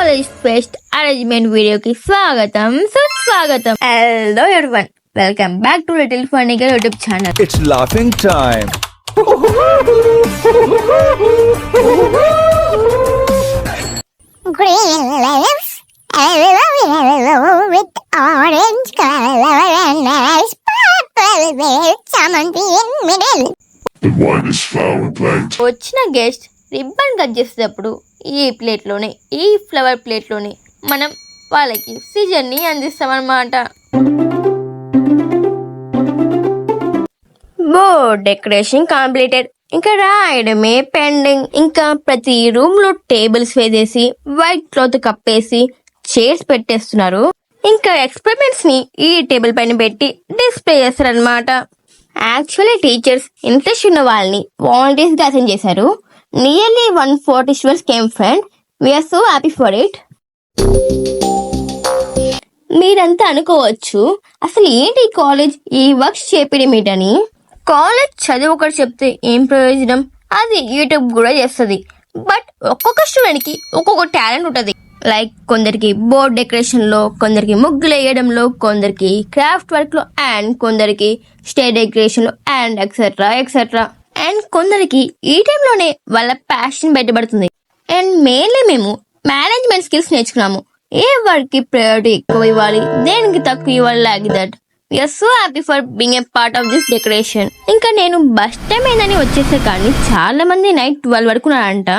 College fest arrangement వీడియోకి స్వాగతం సుస్వాగతం. Hello everyone, welcome back to little funny girl YouTube channel. It's laughing time. Green leaves, with orange color and nice purple with something in middle. The wine is flower plant. వచ్చిన guest ribbon cut చేసేటప్పుడు ఈ ప్లేట్లోనే, ఈ flower ప్లేట్లోనే మనం వాళ్ళకి సీజన్ని అందిస్తామన్నమాట. Board decoration completed, ఇంకా రాయడమే pending. ఇంకా ప్రతి రూమ్ లో టేబుల్స్ వేసేసి వైట్ క్లాత్ కప్పేసి చైర్స్ పెట్టేస్తున్నారు. ఇంకా ఎక్స్పెరిమెంట్స్ ని ఈ టేబుల్ పైన పెట్టి డిస్ప్లే చేస్తారనమాట. యాక్చువల్లీ టీచర్స్ ఇంట్రెస్ట్ ఉన్న వాళ్ళని వాలంటీర్స్ గా అసైన్ చేశారు. Nearly 140 students came friend. We're so happy for it. మీరంతా అనుకోవచ్చు, అసలు ఏంటి ఈ కాలేజ్ ఈ వర్క్స్ చేపడం ఏంటని. కాలేజ్ చదువు ఒకటి చెప్తే ఏం ప్రయోజనం, అది యూట్యూబ్ కూడా చేస్తుంది. బట్ ఒక్కొక్క స్టూడెంట్ కి ఒక్కొక్క టాలెంట్ ఉంటుంది. లైక్ కొందరికి బోర్డ్ డెకరేషన్ లో, కొందరికి ముగ్గులు వేయడంలో, కొందరికి క్రాఫ్ట్ వర్క్ లో, అండ్ కొందరికి స్టేజ్ డెకరేషన్ లో, అండ్ ఎక్సెట్రా ఎక్సెట్రా. అండ్ కొందరికి ఈ టైంలోనే వాళ్ళ ప్యాషన్ బయటపడుతుంది. అండ్ మెయిన్లీ మేము మేనేజ్మెంట్ స్కిల్స్ నేర్చుకున్నాము. ఏ వర్క్ కి ప్రయారిటీ ఎక్కువ ఇవ్వాలి, దేనికి తక్కువ ఇవ్వాలి, like that. We're so happy for being a part of this decoration. ఇంకా నేను బస్ టైం అయిందని వచ్చేసే కానీ చాలా మంది నైట్ 12 వరకు ఉన్నారంట,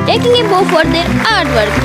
టేకింగ్ ఏ బో ఫర్ దేర్ ఆర్ట్ వర్క్.